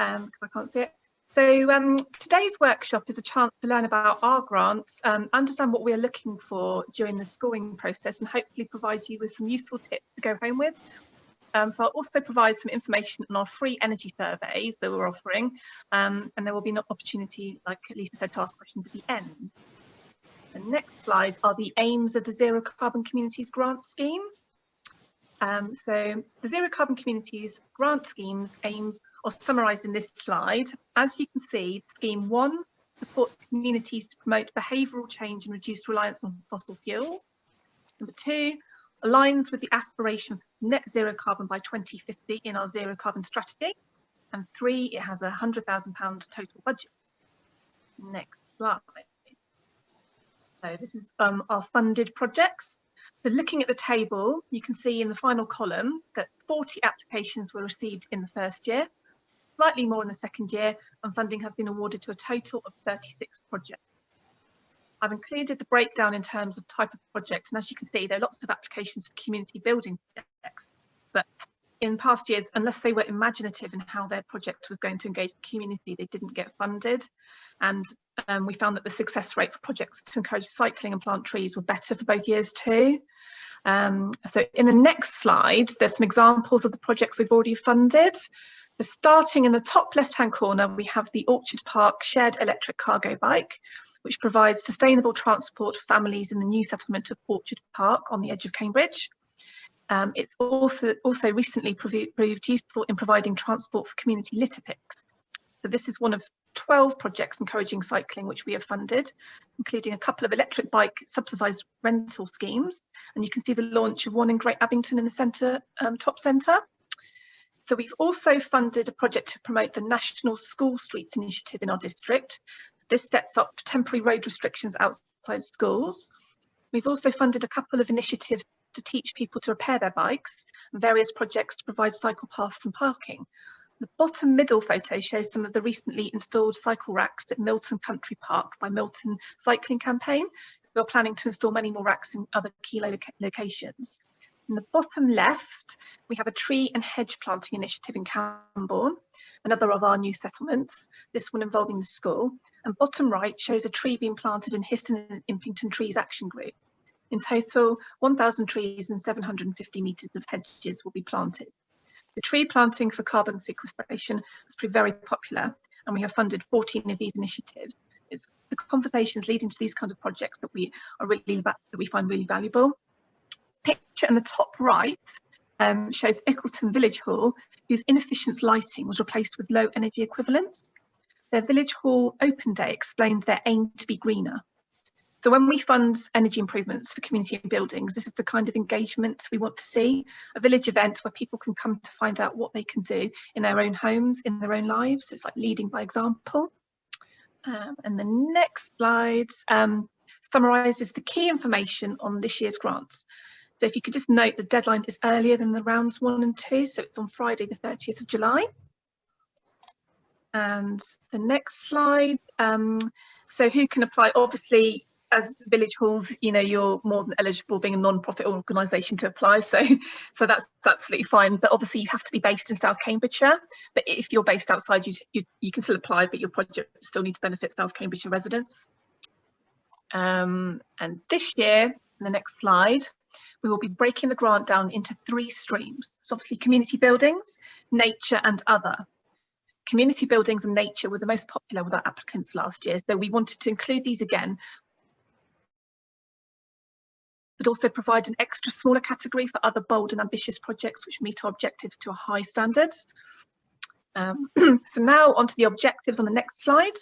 because I can't see it. So today's workshop is a chance to learn about our grants, understand what we are looking for during the scoring process, and hopefully provide you with some useful tips to go home with. So I'll also provide some information on our free energy surveys that we're offering, and there will be an opportunity, like Lisa said, to ask questions at the end. The next slide are the aims of the Zero Carbon Communities grant scheme. So the Zero Carbon Communities grant scheme's aims are summarised in this slide. As you can see, Scheme 1 supports communities to promote behavioural change and reduce reliance on fossil fuels. Number 2, aligns with the aspiration for net zero carbon by 2050 in our zero carbon strategy. And 3, it has a £100,000 total budget. Next slide. So this is our funded projects. So looking at the table, you can see in the final column that 40 applications were received in the first year, slightly more in the second year, and funding has been awarded to a total of 36 projects. I've included the breakdown in terms of type of project, and as you can see, there are lots of applications for community building projects, but in past years, unless they were imaginative in how their project was going to engage the community, they didn't get funded. And we found that the success rate for projects to encourage cycling and plant trees were better for both years too. So in the next slide, there's some examples of the projects we've already funded. So starting in the top left-hand corner, we have the Orchard Park shared electric cargo bike, which provides sustainable transport for families in the new settlement of Orchard Park on the edge of Cambridge. It's also recently proved useful in providing transport for community litter picks. So this is one of 12 projects encouraging cycling which we have funded, including a couple of electric bike subsidised rental schemes. And you can see the launch of one in Great Abington in the centre, top centre. So we've also funded a project to promote the National School Streets initiative in our district. This sets up temporary road restrictions outside schools. We've also funded a couple of initiatives to teach people to repair their bikes, and various projects to provide cycle paths and parking. The bottom middle photo shows some of the recently installed cycle racks at Milton Country Park by Milton Cycling Campaign. We're planning to install many more racks in other key locations. In the bottom left, we have a tree and hedge planting initiative in Camborne, another of our new settlements, this one involving the school. And bottom right shows a tree being planted in Histon and Impington Trees Action Group. In total, 1,000 trees and 750 metres of hedges will be planted. The tree planting for carbon sequestration has proved very popular, and we have funded 14 of these initiatives. It's the conversations leading to these kinds of projects that we find really valuable. Picture in the top right shows Ickleton Village Hall, whose inefficient lighting was replaced with low energy equivalents. Their Village Hall Open Day explained their aim to be greener. So when we fund energy improvements for community buildings, this is the kind of engagement we want to see, a village event where people can come to find out what they can do in their own homes, in their own lives. It's like leading by example. And the next slide summarises the key information on this year's grants. So if you could just note the deadline is earlier than the rounds 1 and 2, so it's on Friday the 30th of July. And the next slide, so who can apply? Obviously, as village halls, you know, you're more than eligible being a non-profit organisation to apply, so that's absolutely fine. But obviously you have to be based in South Cambridgeshire. But if you're based outside, you can still apply, but your project still needs to benefit South Cambridgeshire residents. And this year, in the next slide, we will be breaking the grant down into 3 streams. So obviously community buildings, nature and other. Community buildings and nature were the most popular with our applicants last year, so we wanted to include these again, but also provide an extra smaller category for other bold and ambitious projects which meet our objectives to a high standard. So now onto the objectives on the next slide.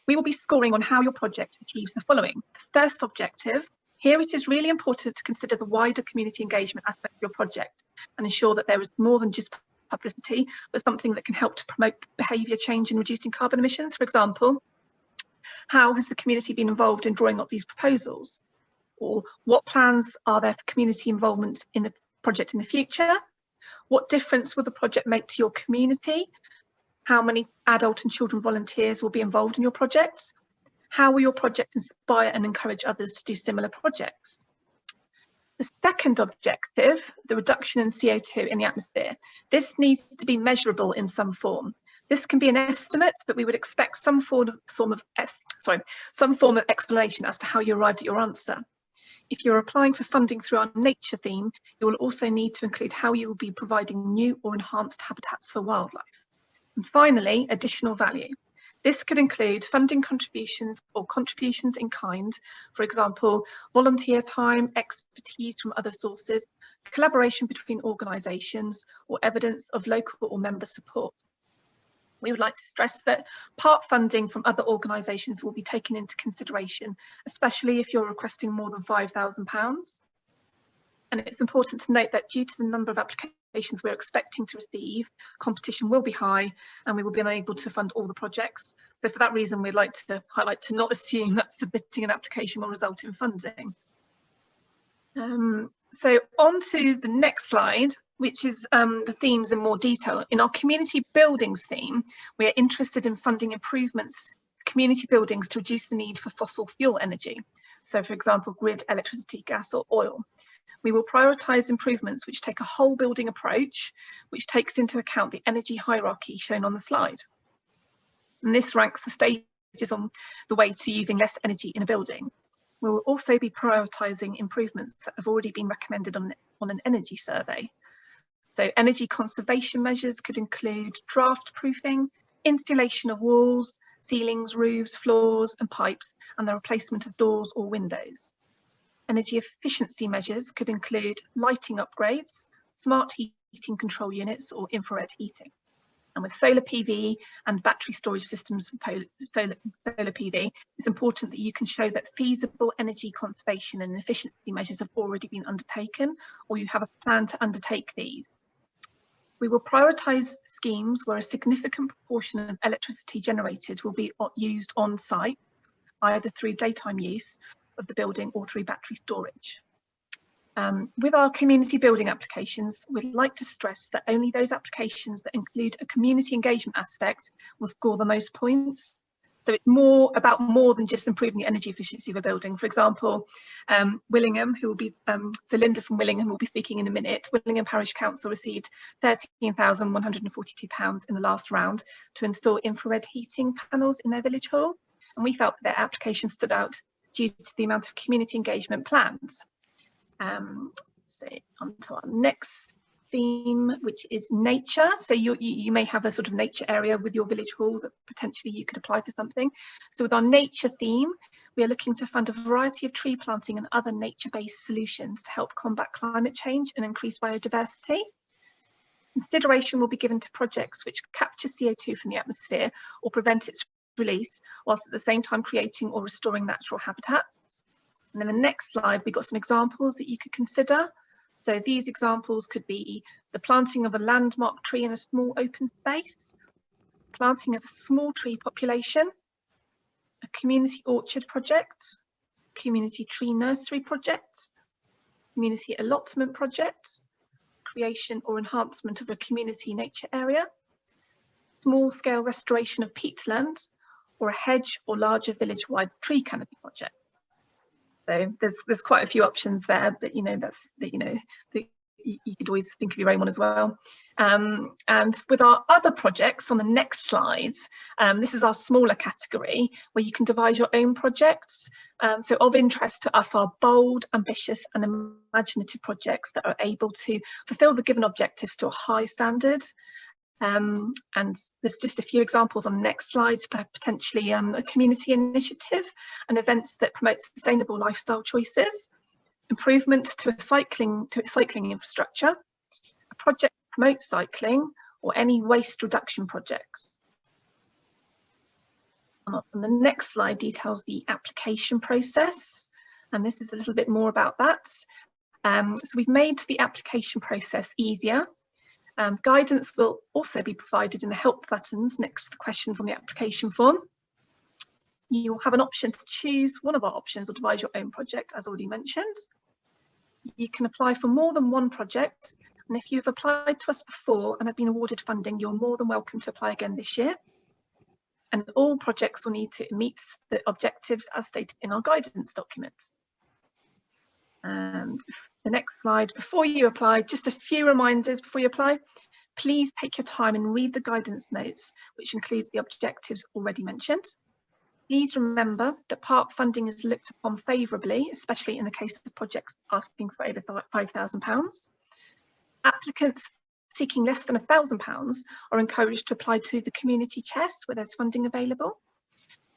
We will be scoring on how your project achieves the following. First objective, here it is really important to consider the wider community engagement aspect of your project and ensure that there is more than just publicity, but something that can help to promote behaviour change in reducing carbon emissions. For example, how has the community been involved in drawing up these proposals? Or what plans are there for community involvement in the project in the future? What difference will the project make to your community? How many adult and children volunteers will be involved in your project? How will your project inspire and encourage others to do similar projects? The second objective, the reduction in CO2 in the atmosphere, this needs to be measurable in some form. This can be an estimate, but we would expect some form of explanation as to how you arrived at your answer. If you're applying for funding through our nature theme, you will also need to include how you will be providing new or enhanced habitats for wildlife. And finally, additional value. This could include funding contributions or contributions in kind, for example, volunteer time, expertise from other sources, collaboration between organisations, or evidence of local or member support. We would like to stress that part funding from other organisations will be taken into consideration, especially if you're requesting more than £5,000. And it's important to note that due to the number of applications we're expecting to receive, competition will be high and we will be unable to fund all the projects. So for that reason, we'd like to highlight to not assume that submitting an application will result in funding. So on to the next slide, which is the themes in more detail. In our community buildings theme, we are interested in funding improvements to community buildings to reduce the need for fossil fuel energy. So for example, grid electricity, gas or oil. We will prioritise improvements which take a whole building approach, which takes into account the energy hierarchy shown on the slide. And this ranks the stages on the way to using less energy in a building. We will also be prioritising improvements that have already been recommended on an energy survey. So energy conservation measures could include draft proofing, insulation of walls, ceilings, roofs, floors and pipes, and the replacement of doors or windows. Energy efficiency measures could include lighting upgrades, smart heating control units or infrared heating. And with solar PV and battery storage systems for solar PV, it's important that you can show that feasible energy conservation and efficiency measures have already been undertaken, or you have a plan to undertake these. We will prioritise schemes where a significant proportion of electricity generated will be used on site, either through daytime use of the building or through battery storage. With our community building applications, we'd like to stress that only those applications that include a community engagement aspect will score the most points. So it's more than just improving the energy efficiency of a building. For example, Willingham, who will be, so Linda from Willingham will be speaking in a minute. Willingham Parish Council received £13,142 in the last round to install infrared heating panels in their village hall. And we felt that their application stood out due to the amount of community engagement plans. So on to our next theme, which is nature. So you may have a sort of nature area with your village hall that potentially you could apply for something. So with our nature theme, we are looking to fund a variety of tree planting and other nature-based solutions to help combat climate change and increase biodiversity. Consideration will be given to projects which capture CO2 from the atmosphere or prevent its release, whilst at the same time creating or restoring natural habitats. And in the next slide, we've got some examples that you could consider. So these examples could be the planting of a landmark tree in a small open space, planting of a small tree population, a community orchard project, community tree nursery project, community allotment project, creation or enhancement of a community nature area, small scale restoration of peatland, or a hedge or larger village-wide tree canopy project. So there's quite a few options there, but you could always think of your own one as well. And with our other projects on the next slides, this is our smaller category where you can devise your own projects. So of interest to us are bold, ambitious and imaginative projects that are able to fulfil the given objectives to a high standard. And there's just a few examples on the next slide, potentially a community initiative, an event that promotes sustainable lifestyle choices, improvement to a cycling infrastructure, a project that promotes cycling, or any waste reduction projects. And the next slide details the application process, and this is a little bit more about that. So we've made the application process easier. Guidance will also be provided in the help buttons next to the questions on the application form. You'll have an option to choose one of our options or devise your own project, as already mentioned. You can apply for more than one project, and if you've applied to us before and have been awarded funding, you're more than welcome to apply again this year. And all projects will need to meet the objectives as stated in our guidance documents. And the next slide, before you apply, just a few reminders before you apply. please take your time and read the guidance notes, which includes the objectives already mentioned. Please remember that part funding is looked upon favourably, especially in the case of projects asking for over £5,000. Applicants seeking less than £1,000 are encouraged to apply to the community chest where there's funding available.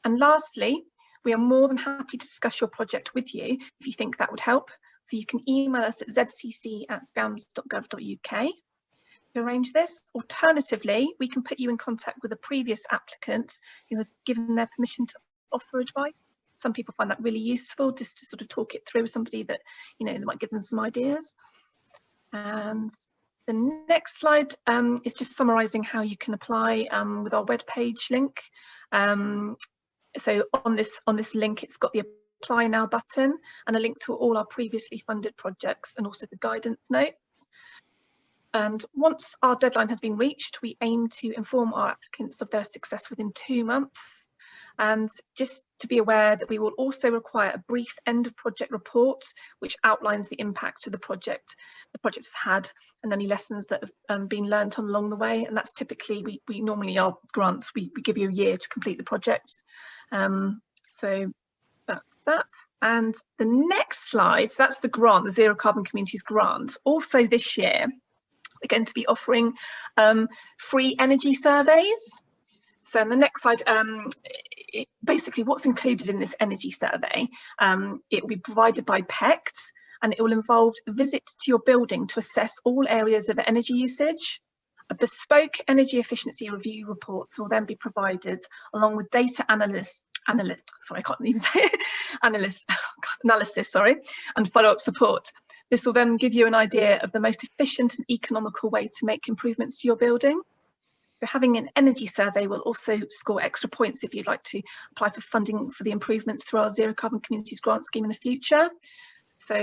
And lastly, we are more than happy to discuss your project with you if you think that would help. So you can email us at zcc@scams.gov.uk to arrange this. Alternatively, we can put you in contact with a previous applicant who has given their permission to offer advice. Some people find that really useful, just to sort of talk it through with somebody that, you know, that might give them some ideas. And the next slide is just summarising how you can apply with our webpage link. So on this link, it's got the Apply Now button and a link to all our previously funded projects and also the guidance notes. And once our deadline has been reached, we aim to inform our applicants of their success within 2 months. And just to be aware that we will also require a brief end of project report, which outlines the impact of the project has had and any lessons that have been learnt on along the way. And that's typically, we normally, our grants, we give you a year to complete the project. So that's that. And the next slide, so that's the grant, the Zero Carbon Communities grant. Also this year, we're going to be offering free energy surveys. So in the next slide, basically what's included in this energy survey, it will be provided by PECT, and it will involve a visit to your building to assess all areas of energy usage. A bespoke energy efficiency review reports will then be provided along with data analysis, and follow-up support. This will then give you an idea of the most efficient and economical way to make improvements to your building. So having an energy survey will also score extra points if you'd like to apply for funding for the improvements through our Zero Carbon Communities grant scheme in the future. So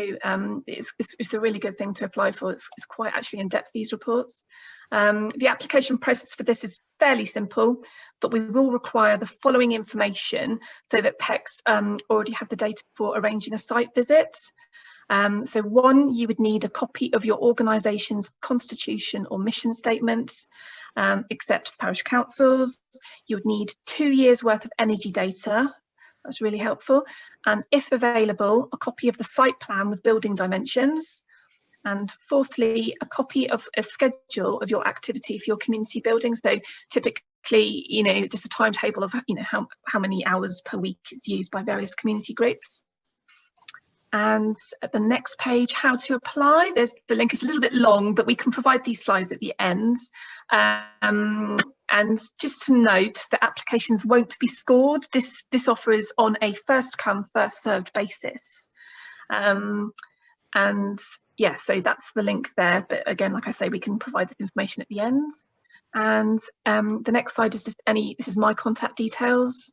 it's a really good thing to apply for. It's quite actually in-depth, these reports. The application process for this is fairly simple, but we will require the following information so that PECs already have the data for arranging a site visit. So one, you would need a copy of your organisation's constitution or mission statement, except for parish councils. You would need 2 years worth of energy data. That's really helpful. And if available, a copy of the site plan with building dimensions. And fourthly, a copy of a schedule of your activity for your community building. So typically, you know, just a timetable of, you know, how many hours per week is used by various community groups. And at the next page, how to apply. The link is a little bit long, but we can provide these slides at the end. And just to note that applications won't be scored. This offer is on a first come, first served basis. And yeah, so that's the link there. But again, like I say, we can provide this information at the end. And the next slide is just this is my contact details.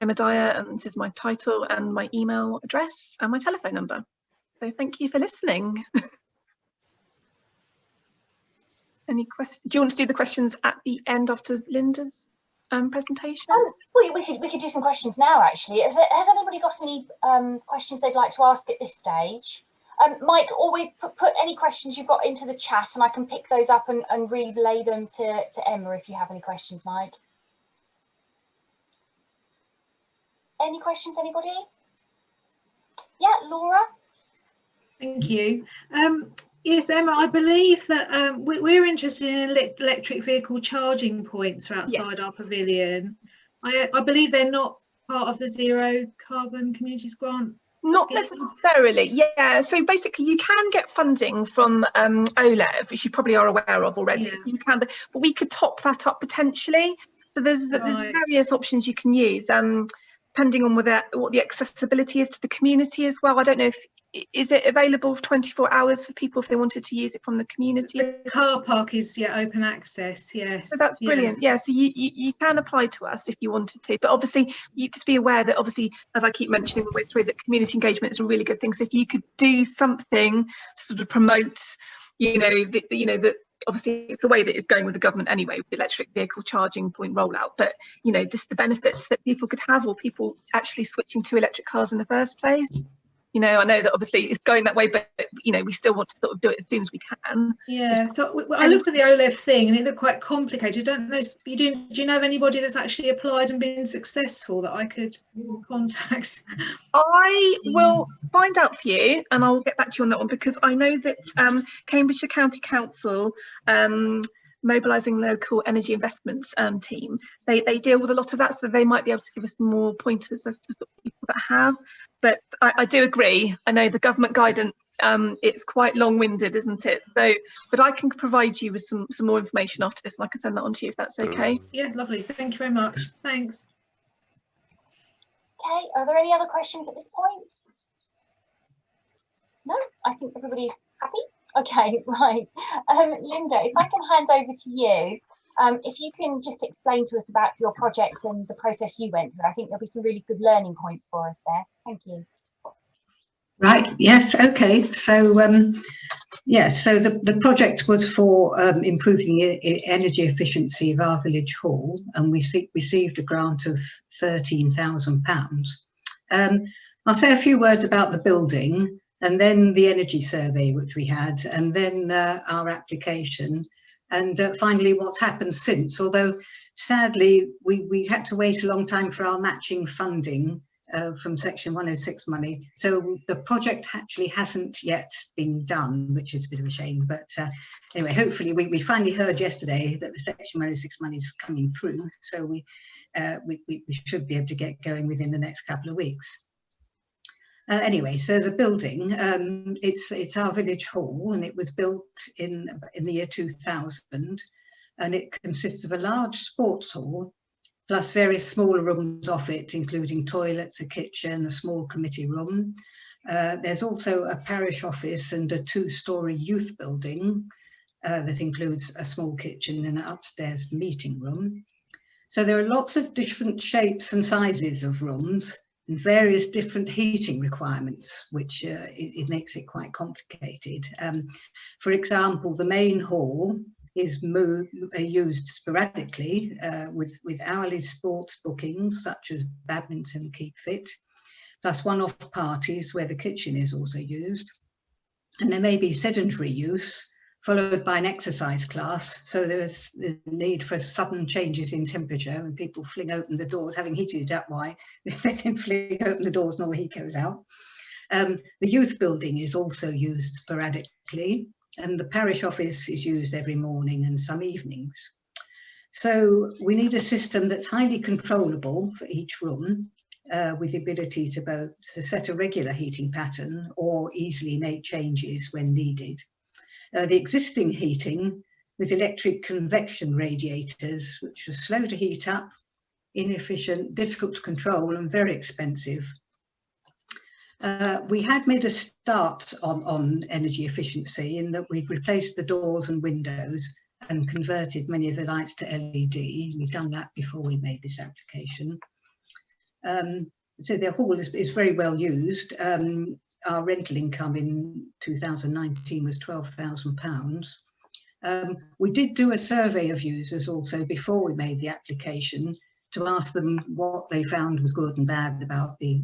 I'm Adaya, and this is my title and my email address and my telephone number. So thank you for listening. Any questions? Do you want to do the questions at the end after Linda's presentation? We could do some questions now, actually. Has anybody got any questions they'd like to ask at this stage? Mike, always put any questions you've got into the chat and I can pick those up and relay them to Emma if you have any questions, Mike. Any questions, anybody? Yeah, Laura? Thank you. Yes, Emma, I believe that we're interested in electric vehicle charging points for outside our pavilion. I believe they're not part of the Zero Carbon Communities grant. Not necessarily, yeah. So basically you can get funding from OLEV, which you probably are aware of already. Yeah. So you can, but we could top that up potentially. So there's various options you can use, depending on what the accessibility is to the community as well. I don't know if, is it available for 24 hours for people if they wanted to use it from the community? The car park is open access, yes. So that's brilliant. Yeah, so you can apply to us if you wanted to, but obviously you just be aware that obviously, as I keep mentioning all the way through, that community engagement is a really good thing. So if you could do something to sort of promote, that obviously it's the way that it's going with the government anyway, with the electric vehicle charging point rollout, but just the benefits that people could have, or people actually switching to electric cars in the first place. You know, I know that obviously it's going that way, but you know, we still want to sort of do it as soon as we can. Yeah, so I looked at the OLEV thing and it looked quite complicated. I don't know, do you know of anybody that's actually applied and been successful that I could contact? I will find out for you and I'll get back to you on that one, because I know that Cambridgeshire County Council, mobilising local energy investments team, they deal with a lot of that, so they might be able to give us some more pointers as to the sort of people that have. But I do agree, I know the government guidance, it's quite long-winded, isn't it? So, but I can provide you with some more information after this, and I can send that on to you if that's okay. Yeah, lovely, thank you very much. Thanks. Okay, are there any other questions at this point? No, I think everybody's happy. Okay, right. Linda, if I can hand over to you, if you can just explain to us about your project and the process you went through, I think there'll be some really good learning points for us there. Thank you. Right, yes, okay. So, yes, so the project was for improving the energy efficiency of our village hall, and we received a grant of £13,000. I'll say a few words about the building, and then the energy survey which we had, and then our application, and finally what's happened since. Although sadly we had to wait a long time for our matching funding from Section 106 money, so the project actually hasn't yet been done, which is a bit of a shame. But anyway, hopefully we finally heard yesterday that the Section 106 money is coming through, so we should be able to get going within the next couple of weeks. Anyway, so the building, it's our village hall, and it was built in the year 2000, and it consists of a large sports hall plus various smaller rooms off it, including toilets, a kitchen, a small committee room. There's also a parish office and a 2-storey youth building that includes a small kitchen and an upstairs meeting room. So there are lots of different shapes and sizes of rooms and various different heating requirements, which it makes it quite complicated. For example, the main hall is used sporadically with hourly sports bookings such as badminton, keep fit, plus one-off parties where the kitchen is also used. And there may be sedentary use followed by an exercise class, so there's the need for sudden changes in temperature when people fling open the doors, having heated it up, why they then fling open the doors and all the heat goes out. The youth building is also used sporadically, and the parish office is used every morning and some evenings. So we need a system that's highly controllable for each room, with the ability to both set a regular heating pattern or easily make changes when needed. The existing heating was electric convection radiators, which was slow to heat up, inefficient, difficult to control, and very expensive. We had made a start on energy efficiency in that we'd replaced the doors and windows and converted many of the lights to LED. We've done that before we made this application. So the hall is very well used. Our rental income in 2019 was £12,000. We did do a survey of users also before we made the application to ask them what they found was good and bad about the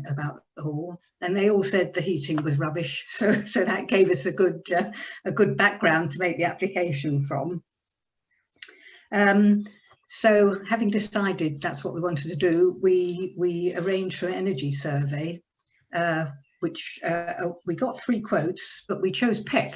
hall, and they all said the heating was rubbish. So that gave us a good background to make the application from. So having decided that's what we wanted to do, we arranged for an energy survey, which we got 3 quotes, but we chose PECT,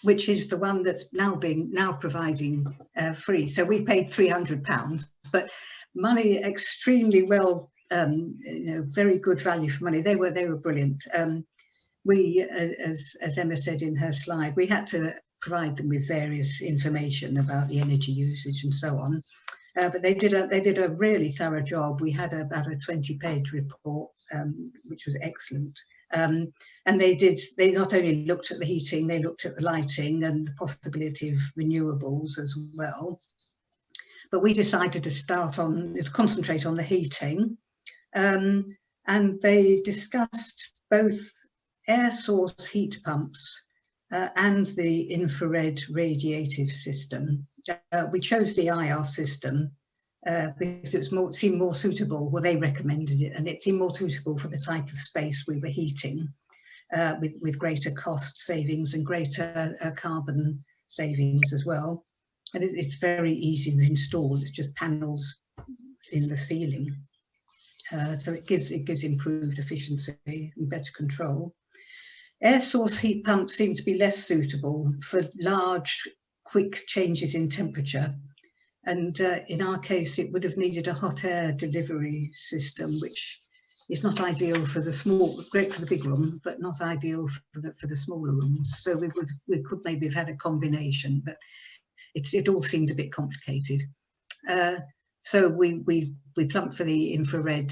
which is the one that's now providing free. So we paid £300, but money extremely well, very good value for money. They were brilliant. We, as Emma said in her slide, we had to provide them with various information about the energy usage and so on. But they did a really thorough job. We had about a 20-page report, which was excellent. And they not only looked at the heating, they looked at the lighting and the possibility of renewables as well. But we decided to concentrate on the heating, and they discussed both air source heat pumps and the infrared radiative system. We chose the IR system because it seemed more suitable. Well, they recommended it, and it seemed more suitable for the type of space we were heating. with greater cost savings and greater carbon savings as well. And it's very easy to install. It's just panels in the ceiling. So it gives improved efficiency and better control. Air source heat pumps seem to be less suitable for large, quick changes in temperature. And in our case, it would have needed a hot air delivery system, which is not ideal for the small, great for the big room, but not ideal for the smaller rooms. So we could maybe have had a combination, but it all seemed a bit complicated. So we plumped for the infrared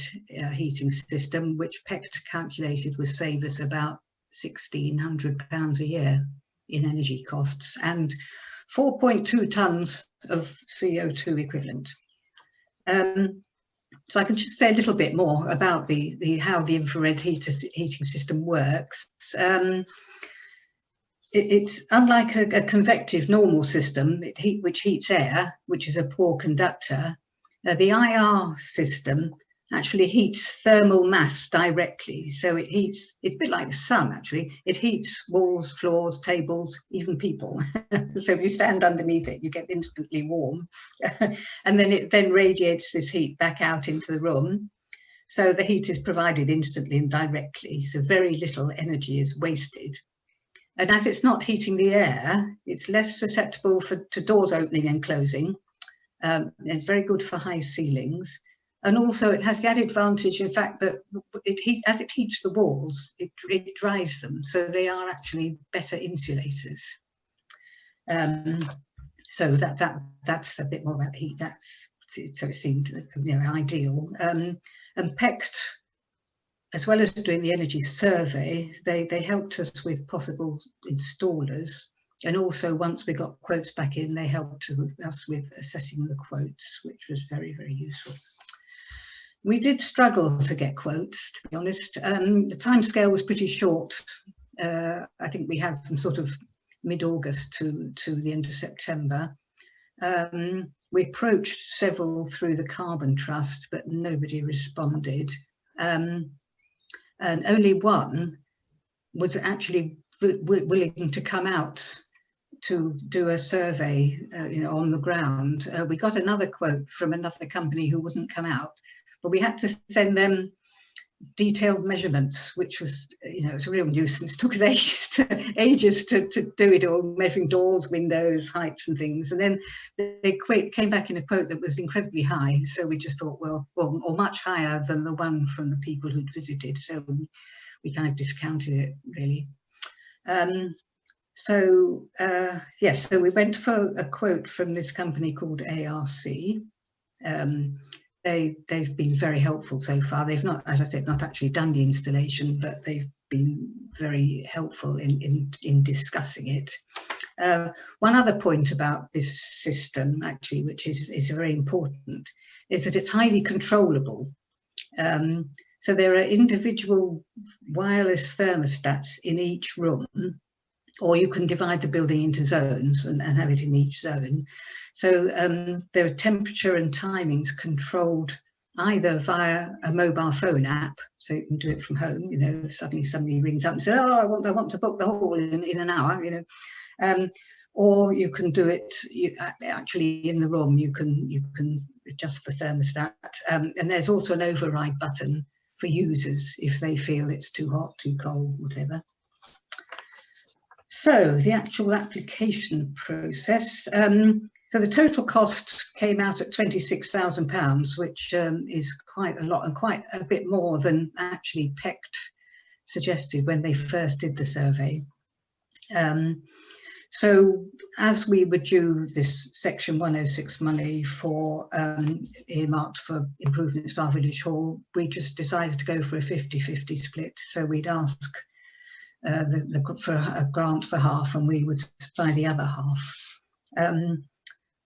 heating system, which PECT calculated would save us about £1,600 a year in energy costs and 4.2 tonnes of CO2 equivalent. So I can just say a little bit more about how the infrared heating system works. It's unlike a convective normal system which heats air, which is a poor conductor. The IR system actually heats thermal mass directly. So it's a bit like the sun, actually. It heats walls, floors, tables, even people. So if you stand underneath it, you get instantly warm. And then it radiates this heat back out into the room. So the heat is provided instantly and directly. So very little energy is wasted. And as it's not heating the air, it's less susceptible to doors opening and closing. It's very good for high ceilings. And also it has the added advantage, in fact, that as it heats the walls, it dries them. So they are actually better insulators. So that's a bit more about heat. So it seemed, ideal. And PECT, as well as doing the energy survey, they helped us with possible installers. And also, once we got quotes back in, they helped us with assessing the quotes, which was very, very useful. We did struggle to get quotes, to be honest. The timescale was pretty short. I think we had from sort of mid-August to the end of September. We approached several through the Carbon Trust, but nobody responded. And only one was actually willing to come out to do a survey, on the ground. We got another quote from another company who wouldn't come out, but we had to send them detailed measurements, which was, it's a real nuisance. It took us ages to do it all, measuring doors, windows, heights and things. And then they came back in a quote that was incredibly high. So we just thought, well, or much higher than the one from the people who'd visited. So we kind of discounted it, really. So we went for a quote from this company called ARC. They've been very helpful so far. They've not, as I said, not actually done the installation, but they've been very helpful in discussing it. One other point about this system, actually, which is very important, is that it's highly controllable. So there are individual wireless thermostats in each room, or you can divide the building into zones and have it in each zone. So there are temperature and timings controlled either via a mobile phone app, so you can do it from home. If suddenly somebody rings up and says, "Oh, I want to book the hall in an hour," or you can do it actually in the room. You can adjust the thermostat, and there's also an override button for users if they feel it's too hot, too cold, whatever. So the actual application process. So the total cost came out at £26,000, which is quite a lot and quite a bit more than actually PECT suggested when they first did the survey. So as we were due this Section 106 money for earmarked for improvements of our village hall, we just decided to go for a 50-50 split. So we'd ask for a grant for half, and we would supply the other half.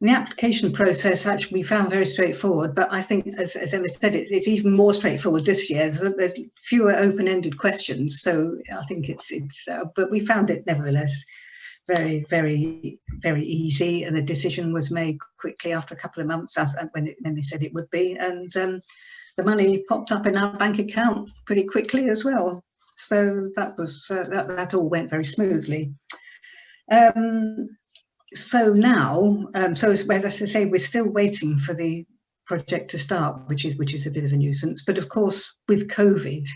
The application process actually we found very straightforward, but I think, as Emma said, it's even more straightforward this year. There's fewer open-ended questions, so I think but we found it nevertheless very, very, very easy, and the decision was made quickly after a couple of months, when they said it would be, and the money popped up in our bank account pretty quickly as well. So that was that all went very smoothly. So now, so as I say, we're still waiting for the project to start, which is a bit of a nuisance. But of course, with COVID,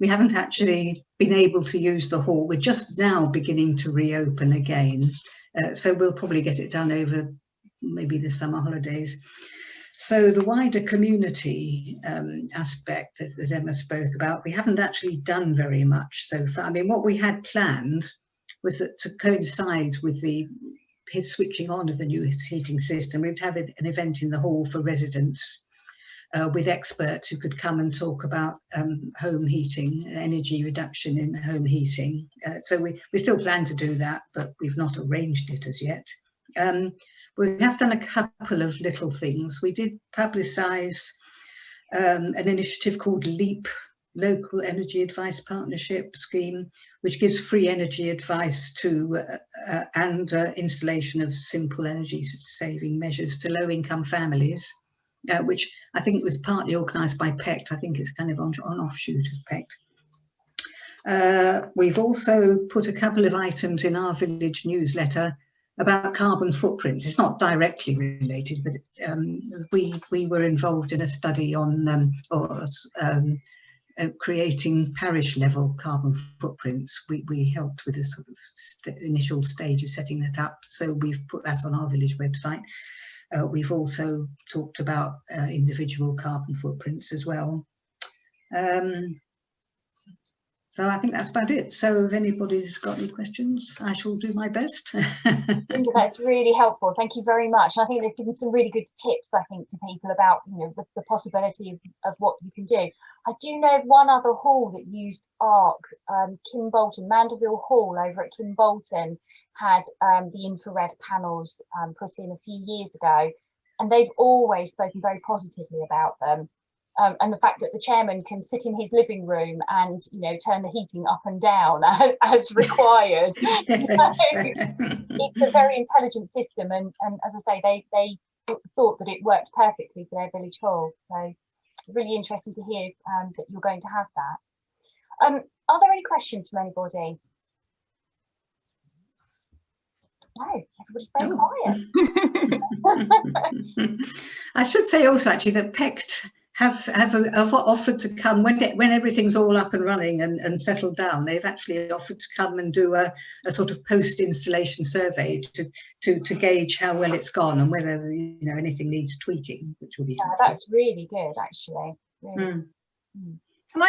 we haven't actually been able to use the hall. We're just now beginning to reopen again. So we'll probably get it done over maybe the summer holidays. So the wider community aspect, as Emma spoke about, we haven't actually done very much so far. I mean, what we had planned was that to coincide with his switching on of the new heating system, we'd have an event in the hall for residents with experts who could come and talk about home heating, energy reduction in home heating. So we still plan to do that, but we've not arranged it as yet. We have done a couple of little things. We did publicise an initiative called LEAP, Local Energy Advice Partnership Scheme, which gives free energy advice to and installation of simple energy saving measures to low-income families, which I think was partly organised by PECT. I think it's kind of an offshoot of PECT. We've also put a couple of items in our village newsletter about carbon footprints. It's not directly related, but we were involved in a study on creating parish level carbon footprints. We helped with a sort of initial stage of setting that up, so we've put that on our village website. We've also talked about individual carbon footprints as well. So I think that's about it. So if anybody's got any questions, I shall do my best. That's really helpful. Thank you very much. And I think there's given some really good tips, I think, to people about, you know, the possibility of what you can do. I do know of one other hall that used ARC, Kim Bolton, Mandeville Hall over at Kim Bolton had the infrared panels put in a few years ago, and they've always spoken very positively about them. And the fact that the chairman can sit in his living room and, you know, turn the heating up and down as required. Yes. So it's a very intelligent system, and as I say, they thought that it worked perfectly for their village hall. So really interesting to hear that you're going to have that. Are there any questions from anybody? No, everybody's very quiet. I should say also actually that PECT have offered to come when everything's all up and running and settled down. They've actually offered to come and do a sort of post-installation survey to gauge how well it's gone and whether, you know, anything needs tweaking, which will be helpful. That's really good, actually. Really.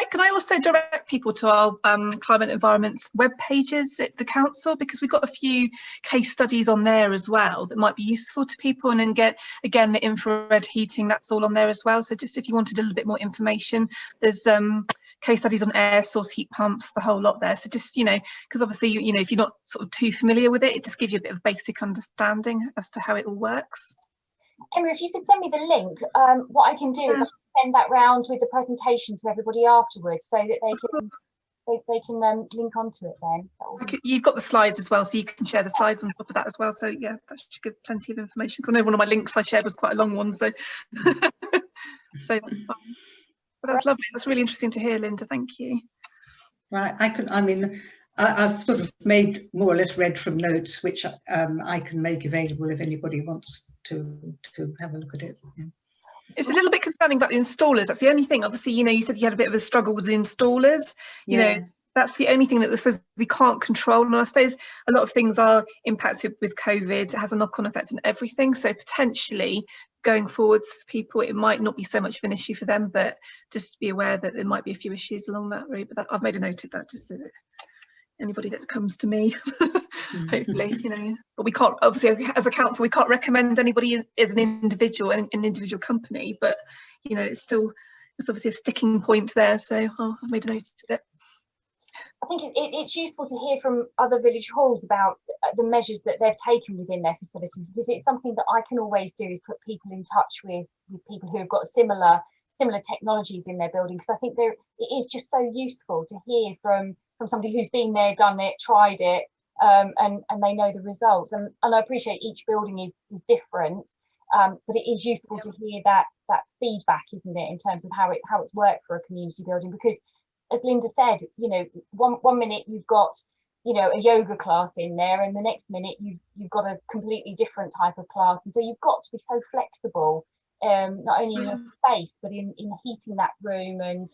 Can I also direct people to our climate environment's web pages at the council, because we've got a few case studies on there as well that might be useful to people, and then get again the infrared heating, that's all on there as well. So just if you wanted a little bit more information, there's case studies on air source heat pumps, the whole lot there. So just, you know, because obviously you know, if you're not sort of too familiar with it, it just gives you a bit of basic understanding as to how it all works. Emma, if you could send me the link, what I can do is send that round with the presentation to everybody afterwards, so that they can link onto it then. You've got the slides as well, so you can share the slides on top of that as well. So yeah, that should give plenty of information. I know one of my links I shared was quite a long one, so so that's fine. But that's lovely. That's really interesting to hear, Linda. Thank you. Right, I've sort of made more or less read from notes, which I can make available if anybody wants to have a look at it. Yeah. It's a little bit concerning about the installers. That's the only thing. Obviously, you know, you said you had a bit of a struggle with the installers. You know, that's the only thing that we can't control. And I suppose a lot of things are impacted with COVID. It has a knock-on effect on everything. So potentially going forwards for people, it might not be so much of an issue for them, but just be aware that there might be a few issues along that route. But I've made a note of that just so that anybody that comes to me, hopefully, you know, but we can't, obviously as a council, we can't recommend anybody as an individual, an individual company, but you know, it's obviously a sticking point there. So I've made a note of it. I think it's useful to hear from other village halls about the measures that they've taken within their facilities, because it's something that I can always do, is put people in touch with people who have got similar technologies in their building, because I think it is just so useful to hear from somebody who's been there, done it, tried it, and they know the results. And I appreciate each building is different, but it is useful to hear that feedback, isn't it, in terms of how it's worked for a community building, because as Linda said, you know, one minute you've got, you know, a yoga class in there, and the next minute you've got a completely different type of class. And so you've got to be so flexible, not only in your space, but in heating that room. And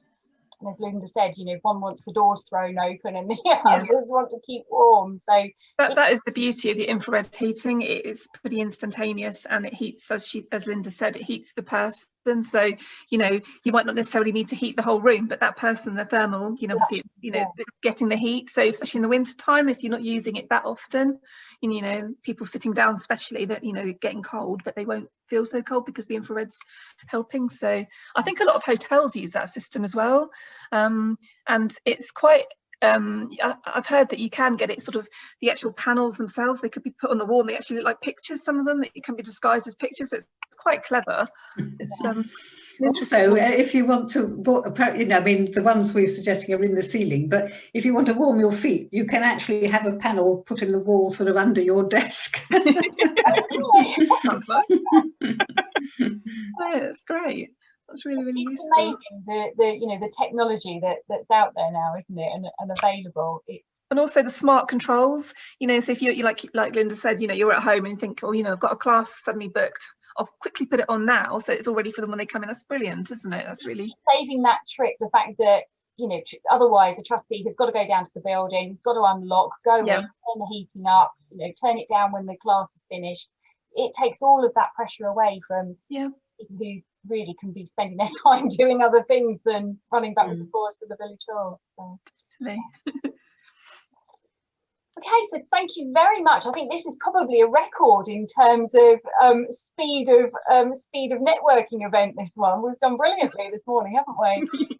as Linda said, you know, one wants the doors thrown open and the others want to keep warm. So that is the beauty of the infrared heating. It is pretty instantaneous, and it heats, as Linda said, it heats the person. So, you know, you might not necessarily need to heat the whole room, but that person, the thermal, you know, obviously, you know, getting the heat. So especially in the winter time, if you're not using it that often, and, you know, people sitting down especially, that, you know, getting cold, but they won't feel so cold because the infrared's helping. So I think a lot of hotels use that system as well, and it's quite I've heard that you can get it, sort of the actual panels themselves, they could be put on the wall and they actually look like pictures, some of them, that can be disguised as pictures. So it's quite clever. It's also, if you want to, you know, I mean, the ones we're suggesting are in the ceiling, but if you want to warm your feet, you can actually have a panel put in the wall sort of under your desk. Yeah, it's great. That's really, really useful. It's amazing the you know, the technology that's out there now, isn't it, and available. And also the smart controls, you know, so if you're like Linda said, you know, you're at home and you think, oh, you know, I've got a class suddenly booked, I'll quickly put it on now, so it's all ready for them when they come in. That's brilliant, isn't it? That's really saving that trip, the fact that, you know, otherwise a trustee has got to go down to the building, he's got to unlock, go in, turn the heating up, you know, turn it down when the class is finished. It takes all of that pressure away from people who really can be spending their time doing other things than running back and forth to the village hall. So. Okay, so thank you very much. I think this is probably a record in terms of speed of networking event. This one we've done brilliantly this morning, haven't we?